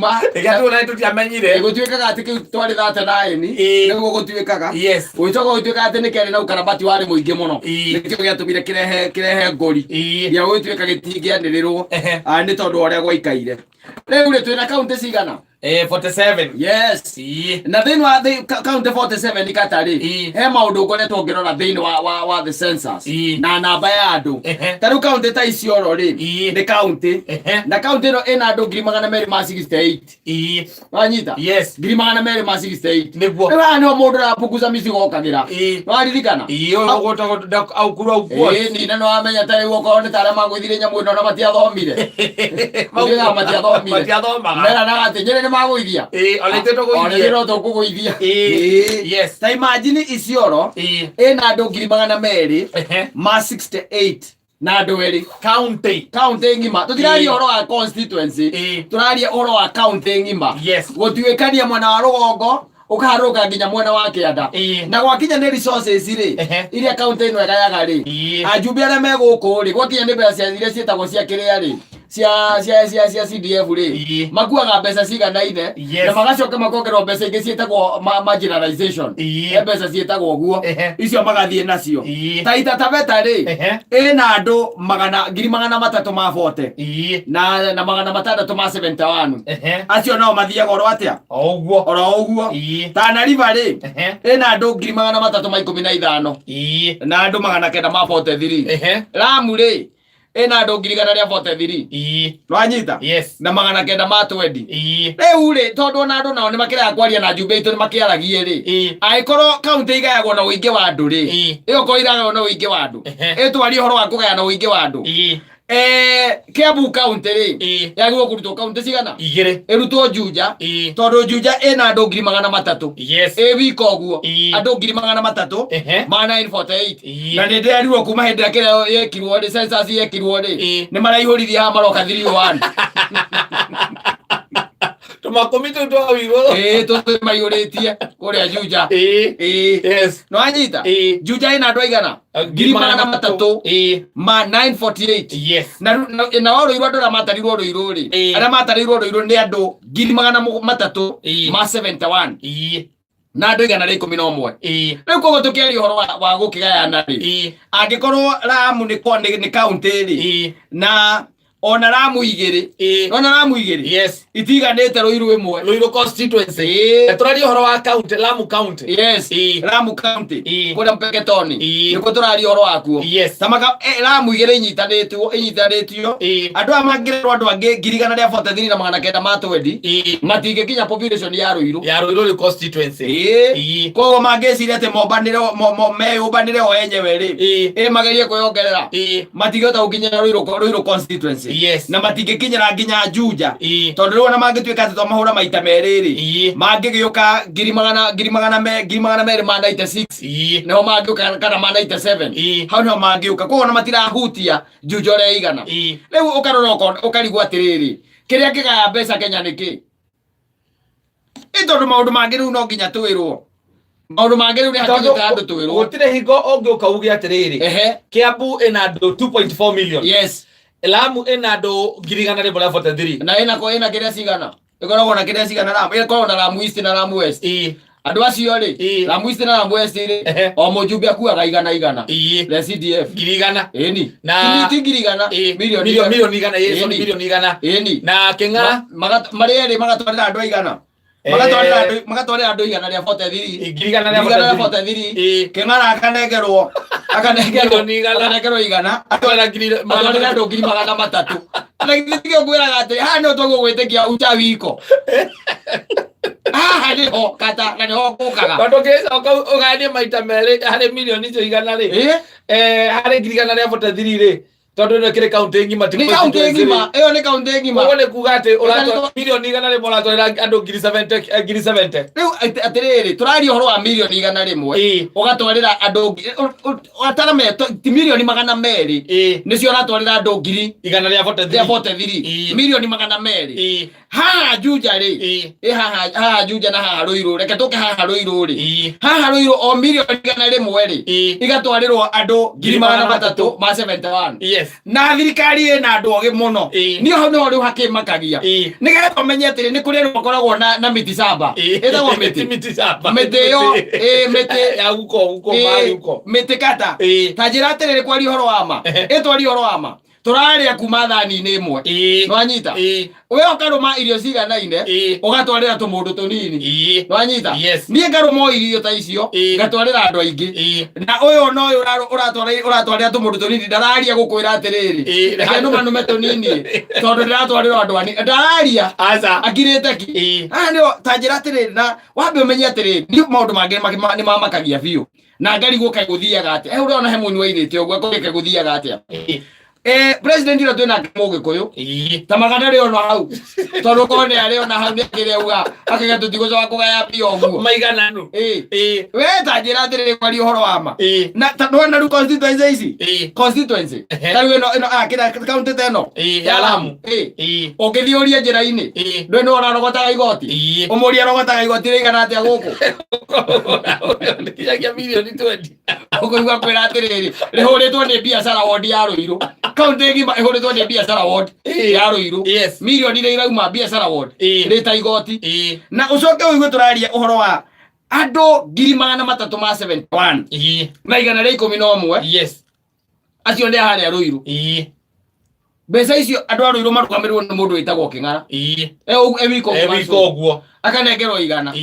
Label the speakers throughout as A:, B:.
A: kuma
B: egatu na tutiamenyire
A: gutwikaga ati kiu twari thate naini niguo gutwikaga
B: uitoka
A: gutwika ati ni kere na ukarabati wari muingi muno nikio giatumire kirehe ngori ya gutwika gitingianirirwo ni tondu uria gwaikaire riu ri twina kaunti cigana
B: 47
A: yes na thini wa county 47 ikatari he maundu ngoretwo ngirora thini wa the census na namba ya andu taru county ta icio ri ni county na county no ina andu 268 wanyita
B: yes
A: 268
B: niguo
A: ira no mundu arapunguza misigo okagira waririkana
B: ugota au kuru au
A: ni na no amenya tari woko ni tara magwithire nyamu no na matiathomire matiathomire mera na atinyere magoithia
B: oleteto goithia
A: oleteto kugoithia
B: yes
A: ta imagine Isiolo ina andu 200 ma 68 na andu eri county ngima tutiraria horo wa constituency turaria horo wa county ngima gutwikania mwana wa rugongo ukaharuka nginya mwena wa kianda na gwakinya ni resources ri iria county ino egayaga ri ajumbe aria meguku ri gwakinya ni mbeca iria cietagwo cia kiria ri cia CDF ri makuaga mbeca ciganaine na magacoka makongerwo mbeca ingĩ cietagwo marginalization mbeca cietagwo guo icio magathie nacio Taita Taveta ri ina andu 340 na 671 acio no mathiaga oro atia oro uguo Tana River ri ina andu 315 na andu 943 Lamu ri ina andu 143 Rwanyita na 920 riu ri tondu na andu nao ni makiraga kwaria na njumbe itu ni makiaragie ri aikorwo county igayagwo na uingi wa andu ri iyo ko iragwo na uingi wa andu itwari horo wa kugaya na uingi wa andu Kiambu county ri yagwo kurutwo county cigana irutwo Juja tondu Juja ina andu 300 wiko guo andu 300 ma 948 na ndende arirwo kuma hindi akira yekirwo ri census yekirwo ri ni maraihurithia ha maroka 31
B: tumakomito ndo awiro
A: to mayuritie kuria Juja yes no anyita Juja ina andu aigana 300 ma 948 na oro iro andu matarirwo ruiru ri ara matarirwo ruiru ni andu 300 ma 71 na andu igana ri 11 riu kogo tukiari horo wa gukigayana ri angikorwo Lamu ni county ri na ona Lamu igiri itiganite ruiru imwe
B: ruiru constituency turari horo wa county Lamu county
A: Lamu county kuria Mpeketoni niko turari horo wakuo tamaka Lamu igiri inyitanitio andu amangirwo andu angi 143 na 920 matingikinya population ya ruiru
B: constituency
A: kogo mangeciria ati meyumbanire o enyewe ri magerie kwiongerera matingihota gukinya ruiru constituency na matingikinyira nginya Juja tondu riu na mangituika ati to mahura maita meriri mangigiuka 296 no mangiuka kana 97 hau no mangiuka kogo na matirahutia Juja ria igana riu ukarora ukarigwa atiriri kiria kigaya mbeca Kenya niki tondu maundu mangi riu no nginya twirwo maundu mangi riu ni hakika andu twirwo
B: gutire hingo ongiuka ugi atiriri Kiambu ina andu 2.4 million Lamu ina andu 143
A: na ina kiria cigana ikoragwo na kiria cigana Lamu ikoragwo na Lamu East na Lamu West andu acio ri Lamu East na Lamu West ri o mujumbe akuaga igana the CDF 100 eni na tigirigana milioni
B: igana milioni igana na King'ara
A: mareri magatwarira andu igana magatwarira andu igana ria 43 King'ara akanegerwo igana atwarira andu 300 na githige ngwiraga ati ha no tugugwitikia ucha wiko niho kata na niho kukaga
B: tondu uganie maita meri hari milioni icio igana ri hari 143 ri tondu no kire county ngima
A: ni county ngima iyo ni county ngima
B: wone kuga ati urato milioni igana ri mola twarira andu 70
A: riu atiriri turari horo wa milioni igana rimwe ugatwarira andu atarame milioni 200 nicio uratwarira andu 143 milioni 200 haha Juja ri haha Juja na haha Ruiru reke tuke haha Ruiru ri haha Ruiru o milioni gana rimwe ri igatwarirwo andu 371
B: yes
A: na thirikari ina andu ogi muno ni ho no ri hakimakagia nigetha umenye atiri ni kuri rukoragwo na miti saba etagwo miti
B: saba
A: miti yo miti
B: ya uko mari uko
A: miti kata tajira atiri kwari horo wama etwari horo wama turaria kuma thani-ini imwe nwanyita we ukaruma irio ciganaine ugatwarira tumundu tunini nwanyita nie ngaruma irio ta icio ngatwarira andu aingi na uyu no uyu uratwarira tumundu tunini ndararia gukwira atiriri reke numanume tunini tondu ndiratwarira andu ani ndararia akirite ki ndio tanjira atiriri na wambe umenye atiriri ni maundu mangi ni mamakagia biu na ngari guka guthiaga atia urona he munyu wairite uguo kureke guthiaga atia president ira twina mugi kuyu tamagana ri ono hau tondu kone ari ona hau nikire uga akaga tutigoca wa kugaya pio uguo
B: maigananu
A: we tanjira atiriri kwari uhoro wama na tandwana ru constituency tari ino akira county teno
B: ya Lamu
A: ukithiuria njira-ini ndwena urarogotaga igoti umuri arogotaga igoti rigana atia guku
B: ndiyagia milioni 20
A: ukugwa kwira atiriri rihuritwo ni biashara ward ya Ruiru county ngima ihuritwo ni biashara ward ya Ruiru milioni ire irauma biashara ward rita igoti na ucoke uigue turaria uhoro wa andu 371 na igana ria 11 acio ndi haria Ruiru mbeca icio andu a Ruiru marugamirwo ni mundu witagwo King'ara ewiko guo akanengerwo igana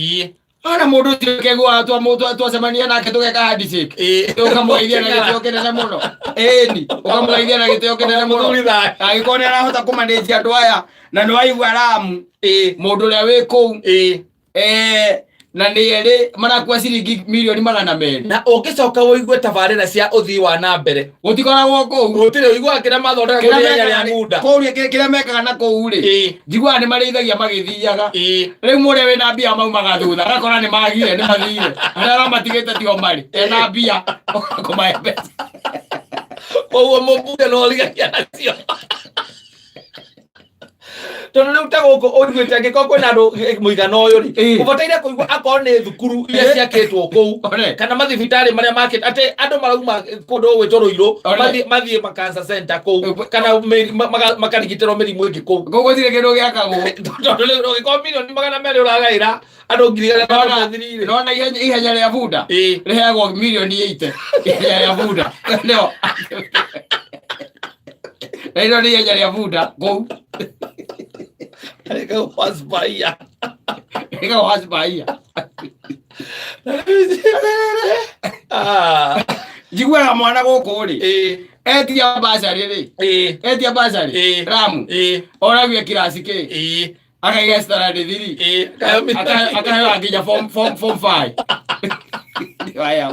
A: ana mundu ucio kegwa twacemania nake tugeka handshake ukamwaithia na gitio kinene muno ni ukamwaithia na gitio kinene muno agiko ni arahota kumanage andu aya na no aigua Lamu mundu uria wi kuu na ni eri marakua ciringi milioni 200
B: na ugicoka woigue tabarira cia uthii wa na mbere
A: gutikoragwo kuu
B: gutire uigua kira mathondeka kuria ya ngunda
A: kuria kira mekaga na kuu ri njigua ni mareithagia magithiaga riu muria wina mbia mau magathutha agakora ni magire ni mathire aria matigite tio mari ena mbia kumae mbeca
B: koguo mumbunge no ligagia nacio tondu riu taguku uiguite angiko kwina andu muigana uyu ri ubataire kuigua akorwo ni thukuru iria ciakitwo kuu kana mathibitari maria makit ati andu marauma kundu gwitwo Ruiru mathie makansa center kuu kana makarigitiro mirimu ingi kuu
A: gogo thire kindu giakagwo
B: tondu riu ugiko milioni 200 uragaira andu 3,000
A: nona ihenya ria bunda riheagwo milioni 80 ihenya ria bunda ndio ndio ni ihenya ria bunda kuu
B: Ega wasbaia.
A: Jigwa mwana guku ri. Etia basari ri. Etia basari. Ramu. Oravia kirasi ke. Akaiga standard 3. Akahewa akija form 5. Waya.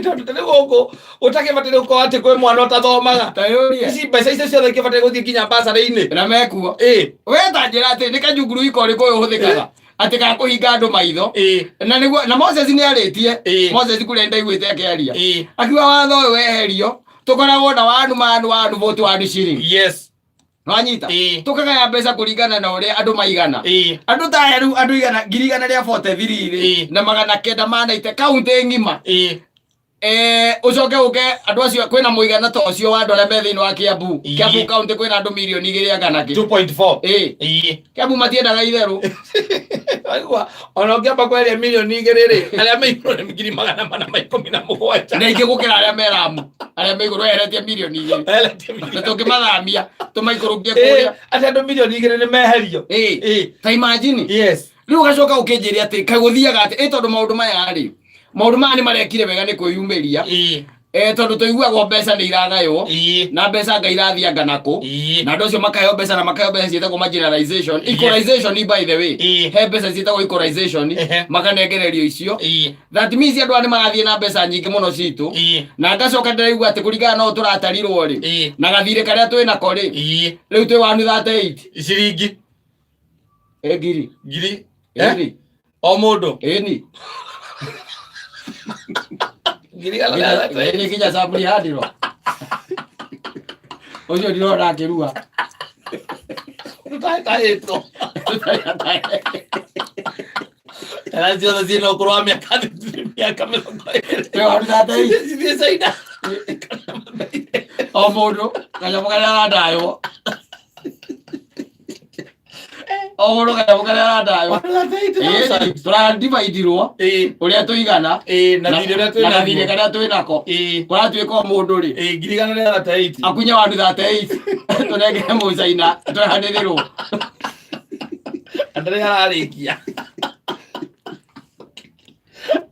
B: Tondu tene guku utake batire uko ati kwe mwana utathomaga
A: tayuria
B: ici mbeca icio ciothe kibatire guthii kinya basari-ini
A: na mekuo we tanjira ati ni kajunguru iko ri kuyo huthikaga ati ka kuhinga andu maitho na niguo na Moses ni aritie Moses kurenda igwite akiaria akiwa watho uyu weherio tukoragwo na wanu vote wanu shilling nwanyita tukagaya mbeca kuringana na uria andu maigana andu ta andu igana 143 na 900 county ngima ucoke uke andu acio kwina muigana ta ucio wa andu aria me thiini wa Kiambu county kwina andu milioni 2 gana ki
B: 2.4
A: Kiambu matiendaga itheru
B: aigua ona ungiamba kweria milioni 2 ri aria me iguru ni 417
A: na ingi gukira aria me Lamu aria me iguru eretie milioni 2 na tungimathamia tumaikurukie kuria
B: ati andu milioni 2 ni meherio
A: ta imagine riu gacoka ukinjiria ati kaguthiaga ati tondu maundu maya ri maundu maya ni marekire wega ni kwiyumiria tondu tuiguagwo mbeca ni iragaywo na mbeca ngai irathianga naku na andu acio makaheo mbeca na makaheo mbeca cietagwo marginalization equalization by the way he mbeca cietagwo equalization makanengererio icio that means andu ani marathie na mbeca nyingi muno citu na ngacoka ndiraigua ati kuringana no turatarirwo ri na gathire karia twina ko ri riu twi 138
B: ciringi
A: ngiri
B: o mundu
A: ni
B: ngiri
A: kija saburi hadiro ojo ndiro rakirua
B: Tutahetwo. Lazio lazino kurwa miaka mĩrongo ĩrĩ. Thiĩ China.
A: O mũndũ kanyamũ karĩa arandaywo. O mũndũ kanyamũ karĩa arandaywo. Tũradividirwo ũrĩa tũigana
B: na thirĩ
A: karĩa twĩnako. Kũratuĩka o mũndũ rĩ
B: 138
A: akunye wandu 38 tũnengere Mũchina tũhanĩrĩrwo.
B: Andrĩa ararĩkia.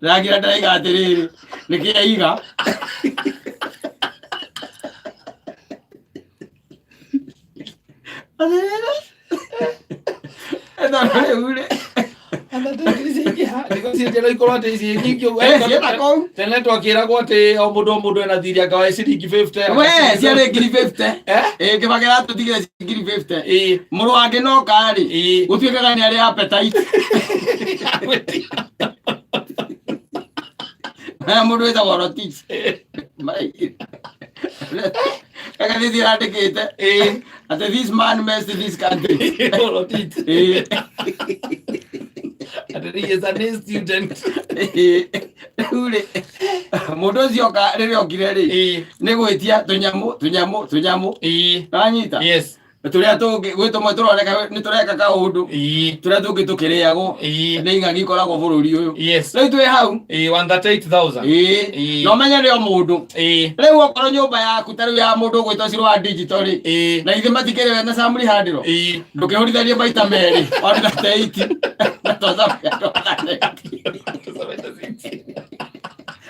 A: Rangira ndaiga atĩrĩrĩ nĩkĩ aiga
B: tene twakĩragwo atĩ o mũndũ ena thirĩ akawa ciringi 50.
A: we ciarĩ ngiri 50 Kĩbakĩ ratũtigire ngiri 50 mũrũ wake no karĩ gũtuĩkaga nĩ arĩ appetite. Mũndũ wĩtagwo Rotich akathithia andĩkĩte atĩ this man messed this country. Mũndũ ũcio rĩrĩa okire rĩ nĩ gwĩtia tũnyamũ nanyita tũrĩa tũngĩ gwĩ tũmwe tũroneka nĩ tũreka kaũndũ tũrĩa tũngĩ tũkĩrĩagwo nĩ ing'ang'i ikoragwo bũrũri ũyũ. Rĩu twĩ hau
B: 138,000
A: no menye nĩ o mũndũ. Rĩu okorwo nyũmba yaku ta rĩu ya mũndũ ũgwĩtwo ũcirũ wa digital rĩ na ithe matikĩrĩ we na Samri handĩro ndũkĩhũritharie maita merĩ 138 na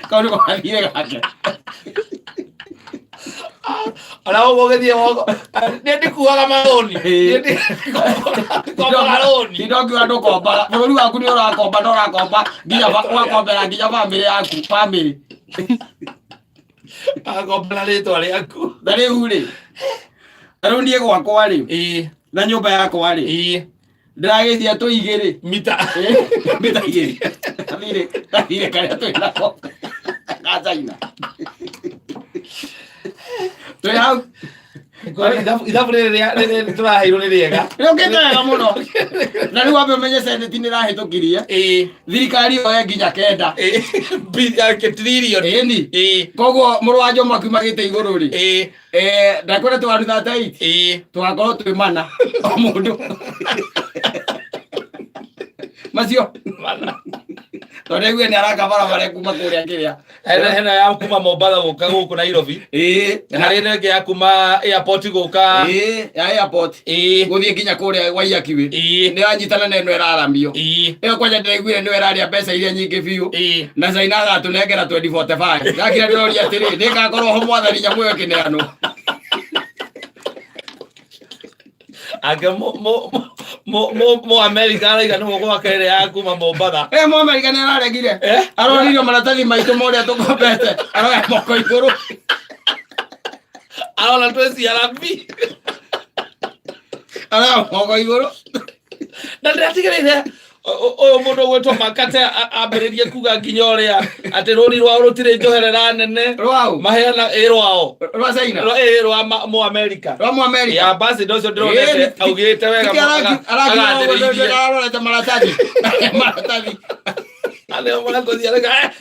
A: kaũndũ gũgathire gake.
B: Ona ũgũgĩthiĩ woko ndĩkuaga marũni
A: ndongiuga ndũkombaga bũrũri waku nĩ ũrakomba na ũrakomba nginya ũgakombera nginya bamĩrĩ yaku
B: agakombera rĩtwa rĩaku.
A: Na rĩu rĩ rĩu niĩ gwakwa rĩ na nyũmba yakwa rĩ ndĩragĩtia tũigĩrĩ mita 2 tathirĩ karĩa twĩnako ka China twĩ hau
B: ithabu rĩrĩ tũraheirwo nĩ rĩega
A: rĩũkĩte wega mũno. Na rĩu wambe ũmenye seneti nĩ ĩrahĩtũkirie thirikari yoe nginya 9 tririoni. Koguo mũrũ wa Jomo akiumagĩte igũrũ rĩ ndakwĩra tũwandu 38 tũgakorwo twĩ mana o mũndũ macio tondũ rĩu nĩ araka barabara kuma kũrĩa kĩrĩa
B: hena ya kuma Mombatha gũka gũkũ Nairobi na harĩ ĩngĩ ya kuma airport gũka
A: ya airport gũthiĩ nginya kũrĩa Waiyakiwĩ nĩ yanyitana na ĩno ĩraramio ĩyo kwanja ndĩraiguire nĩyo ĩrarĩa mbeca iria nyingĩ biũ na China agatũnengera 2045 gakira ndĩroria atĩrĩ nĩngakorwo ho mwathani nyamũ ĩyo ĩkĩneanwo.
B: Anga mo America araiga nĩ mũgũ wake ĩrĩa ya kuma Mombatha.
A: Mo America nĩ araregire aroririo maratathi maitũ morĩa tũkombete aroya moko igũrũ
B: arona twĩciara
A: aroya moko igũrũ
B: na ndĩratigĩrĩire ũyũ mũndũ ũgwĩtwo Makate ambĩrĩrie kuga nginya ũrĩa atĩ rũni rwao rũtirĩ njoherera nene maheana rwao
A: rwa China
B: rwa mo America ya ambassador ũcio ndĩronete augĩte wega
A: ararorete maratathi
B: aleo mwanathiĩ arega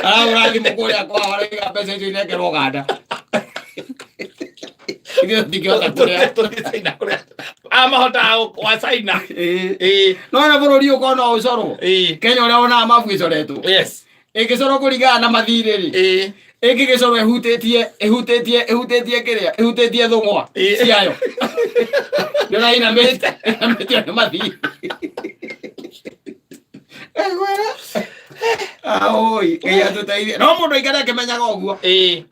A: ũrathimũ kũrĩa kwao araiga mbeca icio inekerwo Uganda
B: amahota wa China
A: no na bũrũri ũkorwo no ũcorwo Kenya ũrĩa wonaga mabu ĩcoretwo ĩngĩcorwo kũringana na mathirĩ rĩ ĩngĩgĩcorwo ĩhutĩtie kĩrĩa ĩhutĩtie thũng'wa ciayo nĩona inamĩtio nĩ mathirĩ no mũndũ aikare akĩmenyaga ũguo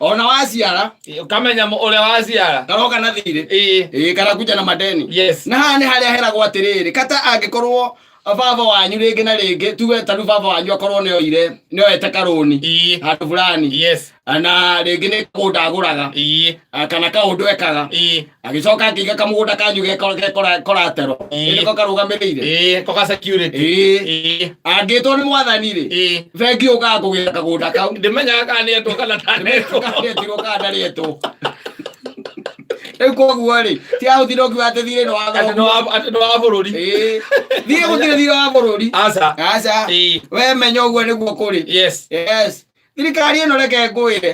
A: ona waciara
B: ũkamenya ũrĩa waciara
A: karoka na thirĩ kana kuja na madeni na haha nĩ harĩa heragwo atĩrĩrĩ kata angĩkorwo baba wanyu rĩngĩ na rĩngĩ tuge ta rĩu baba wanyu akorwo nĩoete karũni handũ fulani na rĩngĩ nĩ kaũndũ agũraga kana kaũndũ ekaga agĩcoka akĩiga kamũgũnda kanyu gekoratero nĩko karũgamĩrĩire
B: ko ka security
A: angĩtwo nĩ mwathani rĩ bengi ũkaga kũgĩra kagũnda kau
B: ndĩmenyaga kana nĩetwo kana ndanetwo
A: ndarĩetwo Rĩu koguo rĩ ti ahũthire ũkiuga atĩ thirĩ nĩ watho
B: no wa bũrũri
A: thirĩ gũtirĩ thirĩ wa bũrũri
B: aca
A: we menya ũguo nĩguo kũrĩ yes thirikari ĩno reke ngwĩre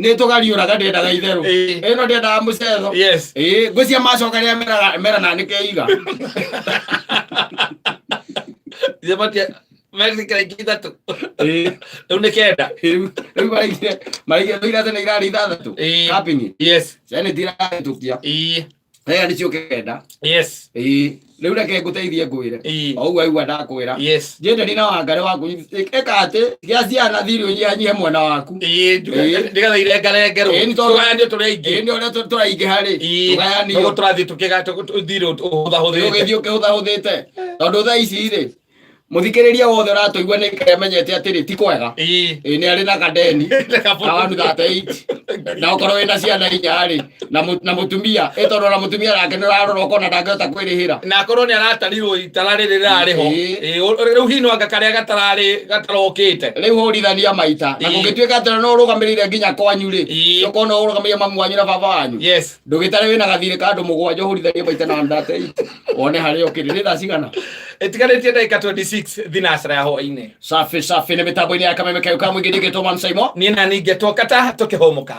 A: nĩ tũgariũraga ndĩendaga itherũ ĩno ndĩendaga mũcetho ngwĩcia macoka rĩrĩa merana nĩ keiga
B: Mexico ithatũ rĩu nĩ kenda
A: rĩu marĩkia iratũ nĩ irarĩ ithathatũ kapingi senate irahĩtũkia aya nĩcio kenda rĩu reke ngũteithie ngwĩre o ũguo aigua ndakwĩra njenderi na Wangari waku ĩka atĩ gĩa ciana thirĩ ũnyihanyihe mwena waku
B: nĩgetha irengarengerwo tũgayanio tũrĩ aingĩ
A: nĩ ũrĩa tũraingĩha rĩ
B: tũgayanio nĩguo tũrathiĩ thirĩ ũhũthahũthĩte
A: ũgĩthiĩ ũkĩhũthahũthĩte tondũ thaa ici rĩ muthikiriria wothe uratuigua ni kemenyete atiri ti kwega ni ari na kadeni na wandu 38 na ukorwo wina ciana inya ri na mutumia etondo na mutumia rake ni rarora ukona ndangehota kwirihira
B: na korwo ni aratarirwo itara riri rariho riu hino anga karia gatarokite
A: riu horithania maita na kungituika atira no urugamirire nginya kwanyu ri ukona urugamiria mamu wanyu na baba wanyu ndugitare wina gathire ka andu mugwanja horithania maita na ndate one hario kiri tha cigana
B: etiganĩtie ndagĩka 26 thinacara ya hwainĩ
A: safi nĩ mĩtambo-inĩ ya kameme kayo ka mũingĩ ndĩgĩtwo Mwansaimo
B: niĩ na ningĩ twoka ta tũkĩhũmũka